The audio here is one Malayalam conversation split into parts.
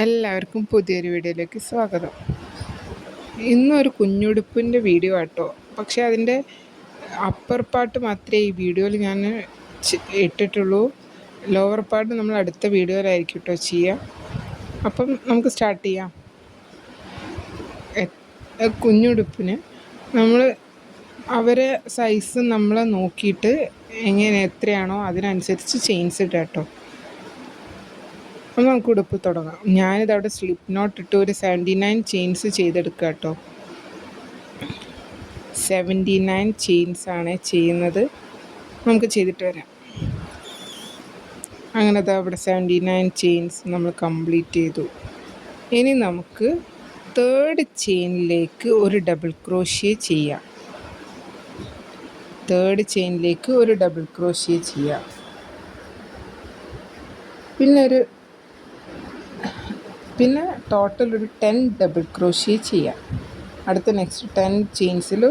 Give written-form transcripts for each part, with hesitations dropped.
എല്ലാവർക്കും പുതിയൊരു വീഡിയോയിലേക്ക് സ്വാഗതം. ഇന്നൊരു കുഞ്ഞുടുപ്പിൻ്റെ വീഡിയോ ആട്ടോ. പക്ഷേ അതിൻ്റെ അപ്പർ പാർട്ട് മാത്രമേ ഈ വീഡിയോയിൽ ഞാൻ ഇട്ടിട്ടുള്ളൂ. ലോവർ പാർട്ട് നമ്മൾ അടുത്ത വീഡിയോയിലായിരിക്കും കേട്ടോ ചെയ്യുക. അപ്പം നമുക്ക് സ്റ്റാർട്ട് ചെയ്യാം. കുഞ്ഞുടുപ്പിന് നമ്മൾ അവരെ സൈസ് നമ്മൾ നോക്കിയിട്ട് എത്രയാണോ അതിനനുസരിച്ച് ചെയിൻസ് ഇടാം കേട്ടോ. അപ്പോൾ നമുക്ക് ഉടുപ്പ് തുടങ്ങാം. ഞാനിതവിടെ സ്ലിപ്പ് നോട്ട് ഇട്ട് ഒരു 79 ചെയിൻസ് ചെയ്തെടുക്കുക കേട്ടോ. 79 ചെയിൻസാണ് ചെയ്യുന്നത്. നമുക്ക് ചെയ്തിട്ട് വരാം. അങ്ങനത്തെ അവിടെ 79 ചെയിൻസ് നമ്മൾ കംപ്ലീറ്റ് ചെയ്തു. ഇനി നമുക്ക് തേർഡ് ചെയിനിലേക്ക് ഒരു ഡബിൾ ക്രോഷ്യ ചെയ്യാം. തേർഡ് ചെയിനിലേക്ക് ഒരു ഡബിൾ ക്രോഷ്യ ചെയ്യാം. പിന്നെ ടോട്ടൽ ഒരു 10 ഡബിൾ ക്രോഷ്യ ചെയ്യാം. അടുത്ത നെക്സ്റ്റ് 10 ചെയിൻസിൽ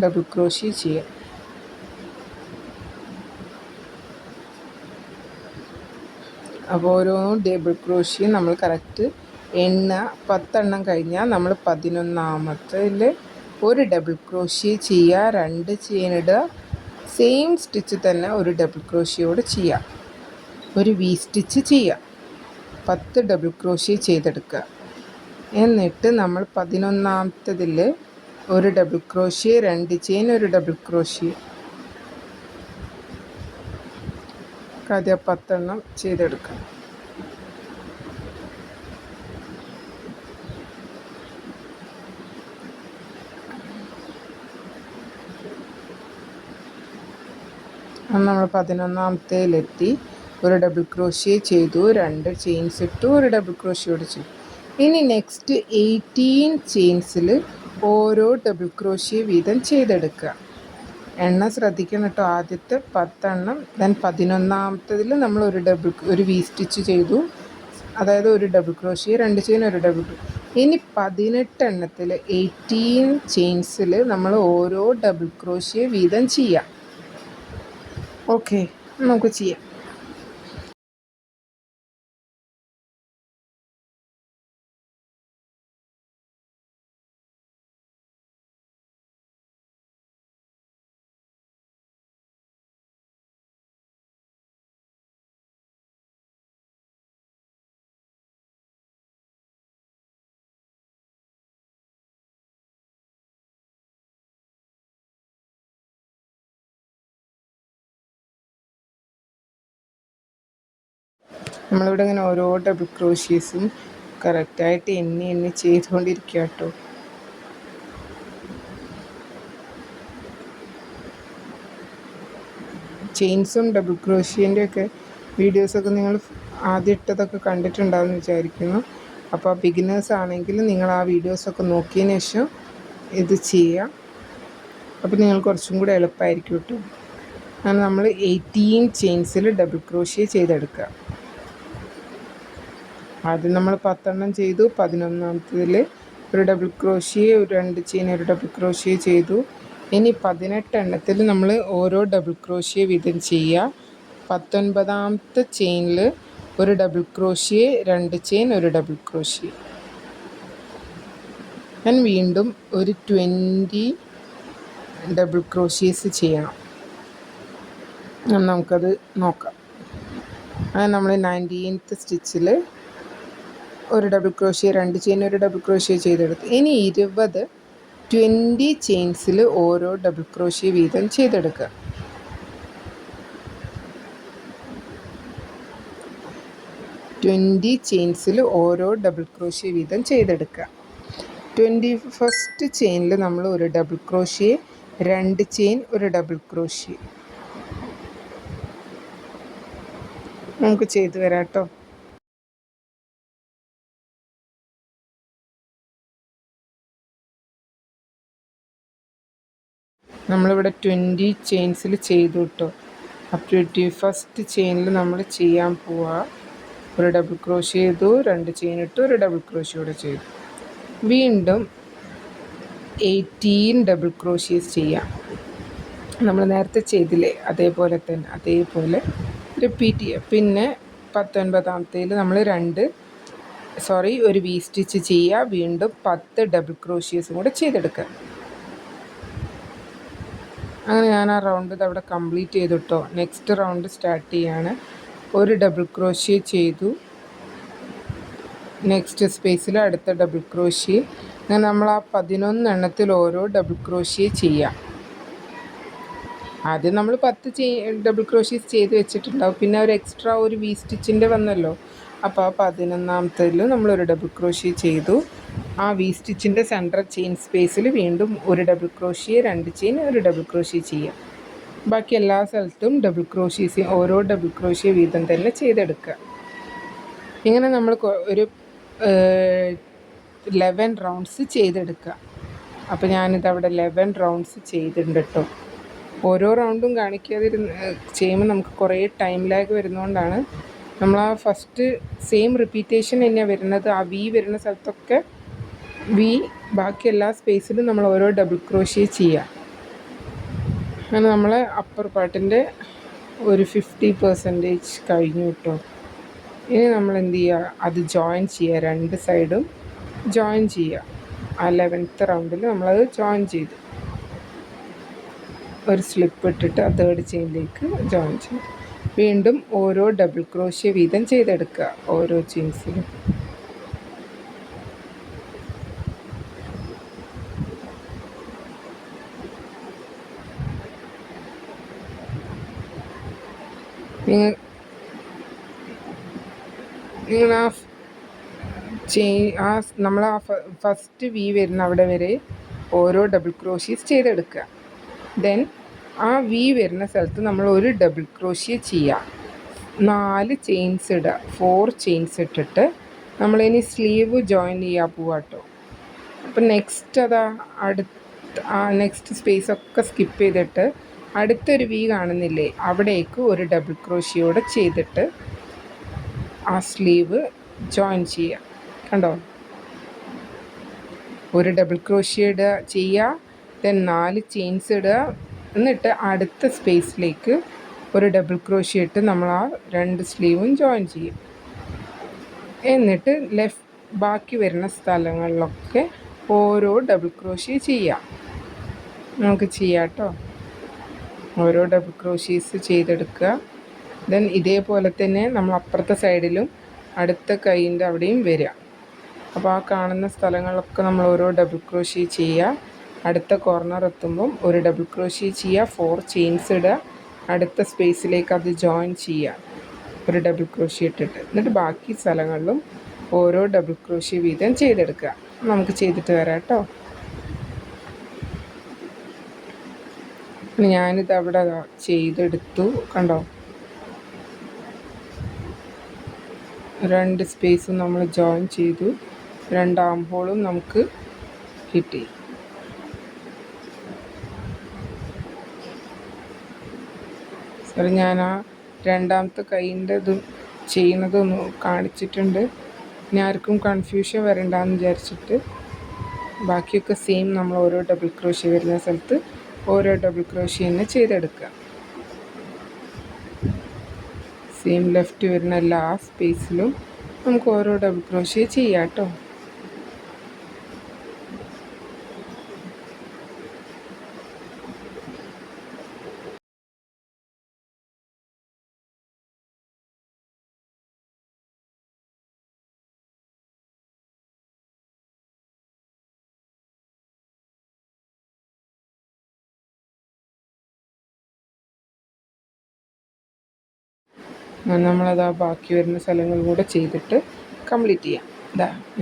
ഡബിൾ ക്രോഷ്യ ചെയ്യാം. അപ്പോൾ ഓരോ ഡബിൾ ക്രോഷ്യ നമ്മൾ കറക്റ്റ് 10 എണ്ണം കഴിഞ്ഞാൽ നമ്മൾ 11ാമത്തിൽ ഒരു ഡബിൾ ക്രോഷ്യ ചെയ്യുക. 2 ചെയിൻ ഇടുക. സെയിം സ്റ്റിച്ച് തന്നെ ഒരു ഡബിൾ ക്രോഷ്യോട് ചെയ്യാം. ഒരു വി സ്റ്റിച്ച് ചെയ്യാം. 10 ഡബിൾ ക്രോഷ്യ ചെയ്തെടുക്കുക. എന്നിട്ട് നമ്മൾ 11ാമത്തതിൽ ഒരു ഡബിൾ ക്രോഷ്യ, 2 ചെയിൻ, ഒരു ഡബിൾ ക്രോഷ്യ. ആദ്യം 10 എണ്ണം ചെയ്തെടുക്കുക. നമ്മൾ 11ാമത്തേലെത്തി. ഒരു ഡബിൾ ക്രോഷ്യ ചെയ്തു, 2 ചെയിൻസ് ഇട്ടു, ഒരു ഡബിൾ ക്രോഷ്യോട് ചെയ്തു. ഇനി നെക്സ്റ്റ് 18 ചെയിൻസിൽ ഓരോ ഡബിൾ ക്രോഷ്യ വീതം ചെയ്തെടുക്കുക. എണ്ണം ശ്രദ്ധിക്കണം കേട്ടോ. ആദ്യത്തെ 10 എണ്ണം, ദെൻ 11ാമത്തതിൽ നമ്മൾ ഒരു വി സ്റ്റിച്ച് ചെയ്തു, അതായത് ഒരു ഡബിൾ ക്രോഷ്യ, 2 ചെയിൻ, ഒരു ഡബിൾ ക്രോഷ്യ. ഇനി 18 എണ്ണത്തിൽ 18 ചെയിൻസിൽ നമ്മൾ ഓരോ ഡബിൾ ക്രോഷ്യ വീതം ചെയ്യാം. ഓക്കെ, നമുക്ക് ചെയ്യാം. നമ്മളിവിടെ ഇങ്ങനെ ഓരോ ഡബിൾ ക്രോഷ്യേസും കറക്റ്റായിട്ട് എണ്ണി ചെയ്തുകൊണ്ടിരിക്കുക കേട്ടോ. ചെയിൻസും ഡബിൾ ക്രോഷ്യേൻ്റെ ഒക്കെ വീഡിയോസൊക്കെ നിങ്ങൾ ആദ്യം ഇട്ടതൊക്കെ കണ്ടിട്ടുണ്ടാകുമെന്ന് വിചാരിക്കുന്നു. അപ്പോൾ ബിഗിനേഴ്സ് ആണെങ്കിൽ നിങ്ങൾ ആ വീഡിയോസൊക്കെ നോക്കിയതിന് ശേഷം ഇത് ചെയ്യാം. അപ്പോൾ നിങ്ങൾക്ക് കുറച്ചും കൂടെ എളുപ്പമായിരിക്കും കേട്ടോ. അങ്ങനെ നമ്മൾ 18 ചെയിൻസിൽ ഡബിൾ ക്രോഷ്യ ചെയ്തെടുക്കുക. ആദ്യം നമ്മൾ 10 എണ്ണം ചെയ്തു. 11ാമത്തതിൽ ഒരു ഡബിൾ ക്രോഷ്യ, 2 ചെയിൻ, ഒരു ഡബിൾ ക്രോഷ്യ ചെയ്തു. ഇനി 18 എണ്ണത്തിൽ നമ്മൾ ഓരോ ഡബിൾ ക്രോഷ്യ വീതം ചെയ്യുക. 19ാമത്തെ ചെയിനിൽ ഒരു ഡബിൾ ക്രോഷ്യ, 2 ചെയിൻ, ഒരു ഡബിൾ ക്രോഷ്യ. ഞാൻ വീണ്ടും ഒരു 20 ഡബിൾ ക്രോഷ്യേസ് ചെയ്യണം. നമുക്കത് നോക്കാം. അങ്ങനെ നമ്മൾ 19th സ്റ്റിച്ചിൽ ഒരു ഡബിൾ ക്രോഷ്യ, 2 ചെയിൻ, ഒരു ഡബിൾ ക്രോഷ്യ ചെയ്തെടുത്തു. ഇനി 20 ചെയിൻസിൽ ഓരോ ഡബിൾ ക്രോഷ്യ വീതം ചെയ്തെടുക്കുക. 20 ചെയിൻസിൽ ഓരോ ഡബിൾ ക്രോഷ്യ വീതം ചെയ്തെടുക്കുക. 21st ചെയിനിൽ നമ്മൾ ഒരു ഡബിൾ ക്രോഷ്യ, 2 ചെയിൻ, ഒരു ഡബിൾ ക്രോഷ്യ. നമുക്ക് ചെയ്തു വരാം കേട്ടോ. നമ്മളിവിടെ 20 ചെയിൻസിൽ ചെയ്തു കേട്ടോ. അപ്പോൾ 21st ചെയിനിൽ നമ്മൾ ചെയ്യാൻ പോവുക. ഒരു ഡബിൾ ക്രോഷ്യ ചെയ്തു, 2 ചെയിൻ ഇട്ടു, ഒരു ഡബിൾ ക്രോഷ്യോടെ ചെയ്തു. വീണ്ടും 18 ഡബിൾ ക്രോഷ്യേസ് ചെയ്യാം. നമ്മൾ നേരത്തെ ചെയ്തില്ലേ അതേപോലെ റിപ്പീറ്റ് ചെയ്യുക. പിന്നെ 19ാമത്തേൽ നമ്മൾ 2 ഒരു വി സ്റ്റിച്ച് ചെയ്യുക, വീണ്ടും 10 ഡബിൾ ക്രോഷ്യേസും കൂടെ ചെയ്തെടുക്കുക. അങ്ങനെ ഞാൻ ആ റൗണ്ട് അവിടെ കംപ്ലീറ്റ് ചെയ്തിട്ടോ. നെക്സ്റ്റ് റൗണ്ട് സ്റ്റാർട്ട് ചെയ്യാണ്. ഒരു ഡബിൾ ക്രോഷ്യ ചെയ്തു, നെക്സ്റ്റ് സ്പേസിൽ അടുത്ത ഡബിൾ ക്രോഷ്യ. അങ്ങനെ നമ്മൾ ആ 11 എണ്ണത്തിൽ ഓരോ ഡബിൾ ക്രോഷ്യ ചെയ്യാം. ആദ്യം നമ്മൾ 10 ഡബിൾ ക്രോഷ്യേസ് ചെയ്ത് വെച്ചിട്ടുണ്ടാവും. പിന്നെ ഒരു എക്സ്ട്രാ ഒരു വി സ്റ്റിച്ചിൻ്റെ വന്നല്ലോ. അപ്പോൾ ആ 11ാമത്തേൽ നമ്മളൊരു ഡബിൾ ക്രോഷ്യ ചെയ്തു. ആ വി സ്റ്റിച്ചിൻ്റെ സെൻട്രൽ ചെയിൻ സ്പേസിൽ വീണ്ടും ഒരു ഡബിൾ ക്രോഷ്യ, 2 ചെയിൻ, ഒരു ഡബിൾ ക്രോഷ്യ ചെയ്യാം. ബാക്കി എല്ലാ സ്ഥലത്തും ഡബിൾ ക്രോഷ്യേസ്, ഓരോ ഡബിൾ ക്രോഷ്യ വീതം തന്നെ ചെയ്തെടുക്കുക. ഇങ്ങനെ നമ്മൾ ഒരു 11 റൗണ്ട്സ് ചെയ്തെടുക്കുക. അപ്പോൾ ഞാനിതവിടെ 11 റൗണ്ട്സ് ചെയ്തിട്ടുണ്ട് കേട്ടോ. ഓരോ റൗണ്ടും കാണിക്കാതിരുന്ന് ചെയ്യുമ്പോൾ നമുക്ക് കുറേ ടൈം ലാഗ് വരുന്നതുകൊണ്ടാണ് നമ്മൾ ആ ഫസ്റ്റ് സെയിം റിപ്പീറ്റേഷൻ തന്നെയാണ് വരുന്നത്. ആ വി വരുന്ന സ്ഥലത്തൊക്കെ വി, ബാക്കി എല്ലാ സ്പേസിലും നമ്മൾ ഓരോ ഡബിൾ ക്രോഷ്യ ചെയ്യുക. അങ്ങനെ നമ്മൾ അപ്പർ പാർട്ടിൻ്റെ ഒരു 50% കഴിഞ്ഞു കേട്ടോ. ഇനി നമ്മൾ എന്ത് ചെയ്യുക, അത് ജോയിൻ ചെയ്യുക, 2 സൈഡും ജോയിൻ ചെയ്യുക. ആ 11th റൗണ്ടിൽ നമ്മളത് ജോയിൻ ചെയ്തു. ഒരു സ്ലിപ്പ് ഇട്ടിട്ട് ആ 3rd ചെയിനിലേക്ക് ജോയിൻ ചെയ്യും. വീണ്ടും ഓരോ ഡബിൾ ക്രോഷ്യ വീതം ചെയ്തെടുക്കുക ഓരോ ചെയിൻസിലും. നിങ്ങൾ നമ്മൾ ആ ഫസ്റ്റ് വി വരുന്ന അവിടെ വരെ ഓരോ ഡബിൾ ക്രോഷ്യേസ് ചെയ്തെടുക്കുക. ദെൻ ആ വി വരുന്ന സ്ഥലത്ത് നമ്മൾ ഒരു ഡബിൾ ക്രോഷ്യ ചെയ്യുക. 4 ചെയിൻസ് ഇടുക. 4 ചെയിൻസ് ഇട്ടിട്ട് നമ്മളിനി സ്ലീവ് ജോയിൻ ചെയ്യാൻ പോവാം കേട്ടോ. അപ്പം നെക്സ്റ്റ് നെക്സ്റ്റ് സ്പേസൊക്കെ സ്കിപ്പ് ചെയ്തിട്ട് അടുത്തൊരു വി കാണുന്നില്ലേ, അവിടേക്ക് ഒരു ഡബിൾ ക്രോഷ്യോടെ ചെയ്തിട്ട് ആ സ്ലീവ് ജോയിൻ ചെയ്യുക. കണ്ടോ, ഒരു ഡബിൾ ക്രോഷ്യ ഇടുക ചെയ്യുക, ദെൻ 4 ചെയിൻസ് ഇടുക, എന്നിട്ട് അടുത്ത സ്പേസിലേക്ക് ഒരു ഡബിൾ ക്രോഷ്യ ഇട്ട് നമ്മൾ ആ 2 സ്ലീവും ജോയിൻ ചെയ്യും. എന്നിട്ട് ബാക്കി വരുന്ന സ്ഥലങ്ങളിലൊക്കെ ഓരോ ഡബിൾ ക്രോഷ്യ ചെയ്യാം. നമുക്ക് ചെയ്യാം കേട്ടോ. ഓരോ ഡബിൾ ക്രോഷ്യേസ് ചെയ്തെടുക്കുക. ദെൻ ഇതേപോലെ തന്നെ നമ്മൾ അപ്പുറത്തെ സൈഡിലും അടുത്ത കൈയിൻ്റെ അവിടെയും വരിക. അപ്പോൾ ആ കാണുന്ന സ്ഥലങ്ങളിലൊക്കെ നമ്മൾ ഓരോ ഡബിൾ ക്രോഷ്യ ചെയ്യുക. അടുത്ത കോർണർ എത്തുമ്പം ഒരു ഡബിൾ ക്രോഷ്യ ചെയ്യുക, 4 ചെയിൻസ് ഇടുക, അടുത്ത സ്പേസിലേക്ക് അത് ജോയിൻ ചെയ്യുക ഒരു ഡബിൾ ക്രോഷ്യ ഇട്ടിട്ട്. എന്നിട്ട് ബാക്കി സ്ഥലങ്ങളിലും ഓരോ ഡബിൾ ക്രോഷ്യ വീതം ചെയ്തെടുക്കുക. നമുക്ക് ചെയ്തിട്ട് വരാം കേട്ടോ. ഞാനിത് അവിടെ ചെയ്തെടുത്തു. കണ്ടോ, 2 സ്പേസും നമ്മൾ ജോയിൻ ചെയ്തു. 2 ആം ഹോളും നമുക്ക് കിട്ടി. ഞാൻ ആ 2ാമത്തെ കൈയിൻ്റെ ഇത് ചെയ്യുന്നതൊന്ന് കാണിച്ചിട്ടുണ്ട്. ഇനി ആർക്കും കൺഫ്യൂഷൻ വരണ്ടെന്ന് വിചാരിച്ചിട്ട് ബാക്കിയൊക്കെ സെയിം നമ്മൾ ഓരോ ഡബിൾ ക്രോഷ്യ വരുന്ന സ്ഥലത്ത് ഓരോ ഡബിൾ ക്രോഷ്യ തന്നെ ചെയ്തെടുക്കുക. സെയിം ലെഫ്റ്റ് വരുന്ന എല്ലാ സ്പേസിലും നമുക്ക് ഓരോ ഡബിൾ ക്രോഷ്യ ചെയ്യാം കേട്ടോ. നമ്മളത് ആ ബാക്കി വരുന്ന സ്ഥലങ്ങളും കൂടെ ചെയ്തിട്ട് കംപ്ലീറ്റ് ചെയ്യാം.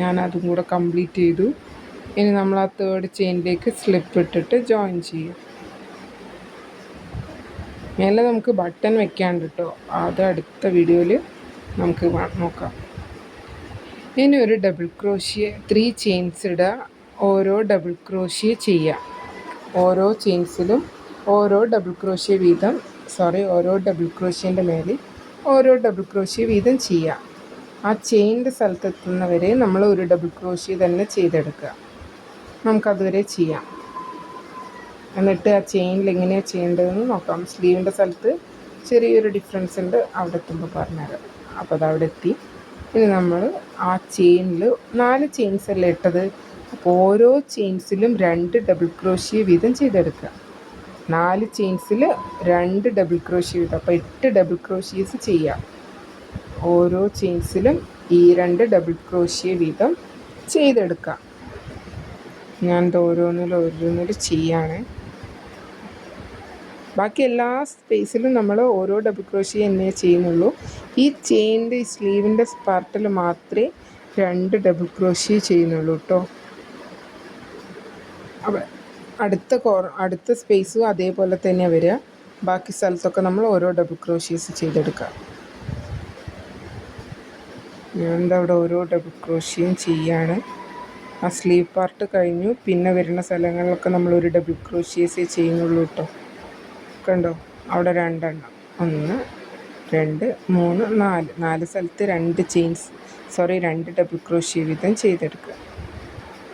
ഞാനതും കൂടെ കംപ്ലീറ്റ് ചെയ്തു. ഇനി നമ്മൾ ആ 3rd ചെയിനിലേക്ക് സ്ലിപ്പ് ഇട്ടിട്ട് ജോയിൻ ചെയ്യും. മേലെ നമുക്ക് ബട്ടൺ വെക്കാണ്ട് കേട്ടോ, അത് അടുത്ത വീഡിയോയിൽ നമുക്ക് നോക്കാം. ഇനി ഒരു ഡബിൾ ക്രോഷ്യ 3 ചെയിൻസ് ഇടുക, ഓരോ ഡബിൾ ക്രോഷ്യ ചെയ്യുക. ഓരോ ചെയിൻസിലും ഓരോ ഡബിൾ ക്രോഷ്യ വീതം ഓരോ ഡബിൾ ക്രോഷ്യേൻ്റെ മേലെ ഓരോ ഡബിൾ ക്രോഷ്യ വീതം ചെയ്യുക. ആ ചെയിൻ്റെ സ്ഥലത്തെത്തുന്നവരെ നമ്മൾ ഒരു ഡബിൾ ക്രോഷ്യ തന്നെ ചെയ്തെടുക്കുക. നമുക്കതുവരെ ചെയ്യാം. എന്നിട്ട് ആ ചെയിനിൽ എങ്ങനെയാണ് ചെയ്യേണ്ടതെന്ന് നോക്കാം. സ്ലീവിൻ്റെ സ്ഥലത്ത് ചെറിയൊരു ഡിഫറൻസ് ഉണ്ട്, അവിടെ എത്തുമ്പോൾ പറഞ്ഞുതരാം. അപ്പോൾ അതവിടെ എത്തി. ഇനി നമ്മൾ ആ ചെയിനിൽ 4 ചെയിൻസ് അല്ലേ ഇട്ടത്, അപ്പോൾ ഓരോ ചെയിൻസിലും 2 ഡബിൾ ക്രോഷ്യ വീതം ചെയ്തെടുക്കുക. 4 ചെയിൻസിൽ 2 ഡബിൾ ക്രോഷ്യ വീതം, അപ്പോൾ 8 ഡബിൾ ക്രോഷ്യേസ് ചെയ്യാം. ഓരോ ചെയിൻസിലും ഈ 2 ഡബിൾ ക്രോഷ്യ വീതം ചെയ്തെടുക്കാം. ഞാൻ ഓരോന്നിലും ചെയ്യാണ്. ബാക്കി എല്ലാ സ്പേസിലും നമ്മൾ ഓരോ ഡബിൾ ക്രോഷ്യ എന്നേ ചെയ്യുന്നുള്ളൂ. ഈ ചെയിനിൻ്റെ ഈ സ്ലീവിൻ്റെ പാർട്ടിൽ മാത്രമേ 2 ഡബിൾ ക്രോഷ്യ ചെയ്യുന്നുള്ളൂ കേട്ടോ. അപ്പോൾ അടുത്ത സ്പേസും അതേപോലെ തന്നെ വരിക. ബാക്കി സ്ഥലത്തൊക്കെ നമ്മൾ ഓരോ ഡബിൾ ക്രോഷ്യേസ് ചെയ്തെടുക്കുക. ഞാൻ അവിടെ ഓരോ ഡബിൾ ക്രോഷ്യയും ചെയ്യാണ്. ആ സ്ലീവ് പാർട്ട് കഴിഞ്ഞു. പിന്നെ വരുന്ന സ്ഥലങ്ങളിലൊക്കെ നമ്മൾ ഒരു ഡബിൾ ക്രോഷ്യേസേ ചെയ്യുന്നുള്ളൂ കേട്ടോ. കണ്ടോ, അവിടെ 2 എണ്ണം, 1 2 3 4 4 സ്ഥലത്ത് 2 ഡബിൾ ക്രോഷ്യ വീതം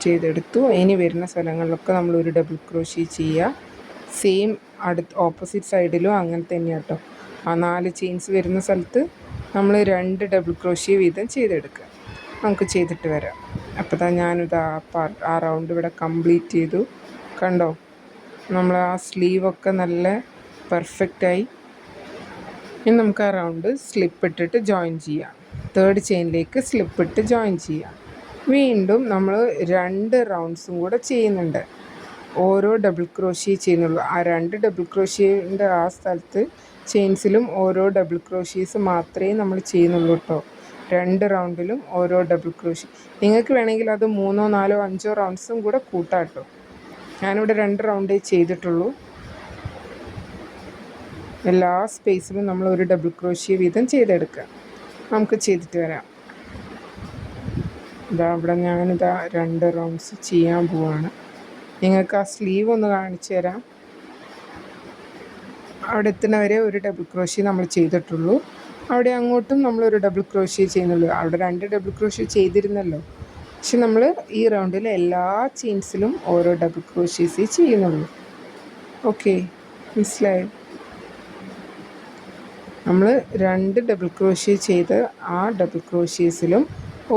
ചെയ്തെടുത്തു. ഇനി വരുന്ന സ്ഥലങ്ങളിലൊക്കെ നമ്മൾ ഒരു ഡബിൾ ക്രോഷ്യ ചെയ്യുക. സെയിം ഓപ്പോസിറ്റ് സൈഡിലും അങ്ങനെ തന്നെയാണ് കേട്ടോ. ആ 4 ചെയിൻസ് വരുന്ന സ്ഥലത്ത് നമ്മൾ 2 ഡബിൾ ക്രോഷ്യ വീതം ചെയ്തെടുക്കുക. നമുക്ക് ചെയ്തിട്ട് വരാം. അപ്പോൾ ഞാനിത് ആ റൗണ്ട് ഇവിടെ കംപ്ലീറ്റ് ചെയ്തു. കണ്ടോ, നമ്മൾ ആ സ്ലീവൊക്കെ നല്ല പെർഫെക്റ്റായി. ഇനി നമുക്ക് ആ റൗണ്ട് സ്ലിപ്പ് ഇട്ടിട്ട് ജോയിൻ ചെയ്യാം. 3rd ചെയിനിലേക്ക് സ്ലിപ്പ് ഇട്ട് ജോയിൻ ചെയ്യാം. വീണ്ടും നമ്മൾ 2 റൗണ്ട്സും കൂടെ ചെയ്യുന്നുണ്ട്. ഓരോ ഡബിൾ ക്രോഷ്യ ചെയ്യുന്നുള്ളൂ. ആ 2 ഡബിൾ ക്രോഷ്യൻ്റെ ആ സ്ഥലത്ത് ചെയിൻസിലും ഓരോ ഡബിൾ ക്രോഷ്യേസ് മാത്രമേ നമ്മൾ ചെയ്യുന്നുള്ളൂ കേട്ടോ. 2 റൗണ്ടിലും ഓരോ ഡബിൾ ക്രോഷ്യ. നിങ്ങൾക്ക് വേണമെങ്കിൽ അത് 3, 4, 5 റൗണ്ട്സും കൂടെ കൂട്ടാം കേട്ടോ. ഞാനിവിടെ 2 റൗണ്ടേ ചെയ്തിട്ടുള്ളൂ. എല്ലാ സ്പേസിലും നമ്മൾ ഒരു ഡബിൾ ക്രോഷ്യ വീതം ചെയ്തെടുക്കുക. നമുക്ക് ചെയ്തിട്ട് വരാം. ഇവിടെ ഞാനിതാ 2 റൗണ്ട്സ് ചെയ്യാൻ പോവാണ്. നിങ്ങൾക്ക് ആ സ്ലീവ് ഒന്ന് കാണിച്ചു തരാം. അവിടെ എത്തുന്നവരെ ഒരു ഡബിൾ ക്രോഷ്യ നമ്മൾ ചെയ്തിട്ടുള്ളൂ. അവിടെ അങ്ങോട്ടും നമ്മളൊരു ഡബിൾ ക്രോഷ്യ ചെയ്യുന്നുള്ളൂ. അവിടെ 2 ഡബിൾ ക്രോഷ്യ ചെയ്തിരുന്നല്ലോ. പക്ഷെ നമ്മൾ ഈ റൗണ്ടിൽ എല്ലാ ചെയിൻസിലും ഓരോ ഡബിൾ ക്രോഷ്യേസേ ചെയ്യുന്നുള്ളൂ. ഓക്കെ, മനസ്സിലായോ? നമ്മൾ 2 ഡബിൾ ക്രോഷ്യ ചെയ്ത് ആ ഡബിൾ ക്രോഷ്യേസിലും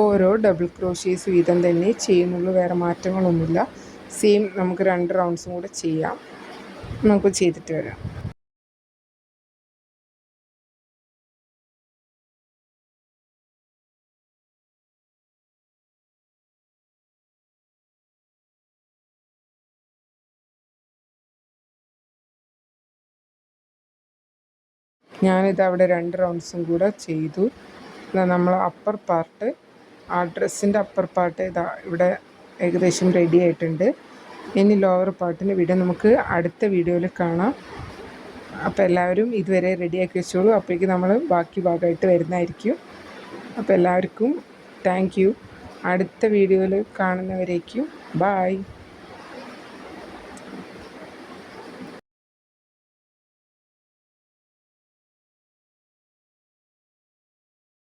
ഓരോ ഡബിൾ ക്രോഷ്യേസ് വീതം തന്നെ ചെയ്യുന്നുള്ളൂ. വേറെ മാറ്റങ്ങളൊന്നുമില്ല. സെയിം നമുക്ക് 2 റൗണ്ട്സും കൂടെ ചെയ്യാം. നമുക്ക് ചെയ്തിട്ട് വരാം. ഞാനിത് അവിടെ 2 റൗണ്ട്സും കൂടെ ചെയ്തു. നമ്മൾ അപ്പർ പാർട്ട്, ആ ഡ്രസ്സിൻ്റെ അപ്പർ പാർട്ട് ഇതാ ഇവിടെ ഏകദേശം റെഡി ആയിട്ടുണ്ട്. ഇനി ലോവർ പാർട്ടിൻ്റെ വീഡിയോ നമുക്ക് അടുത്ത വീഡിയോയിൽ കാണാം. അപ്പോൾ എല്ലാവരും ഇതുവരെ റെഡിയാക്കി വെച്ചോളൂ. അപ്പോഴേക്കും നമ്മൾ ബാക്കി ഭാഗമായിട്ട് വരുന്നതായിരിക്കും. അപ്പോൾ എല്ലാവർക്കും താങ്ക് യു. അടുത്ത വീഡിയോയിൽ കാണുന്നവരേക്കും ബായ്.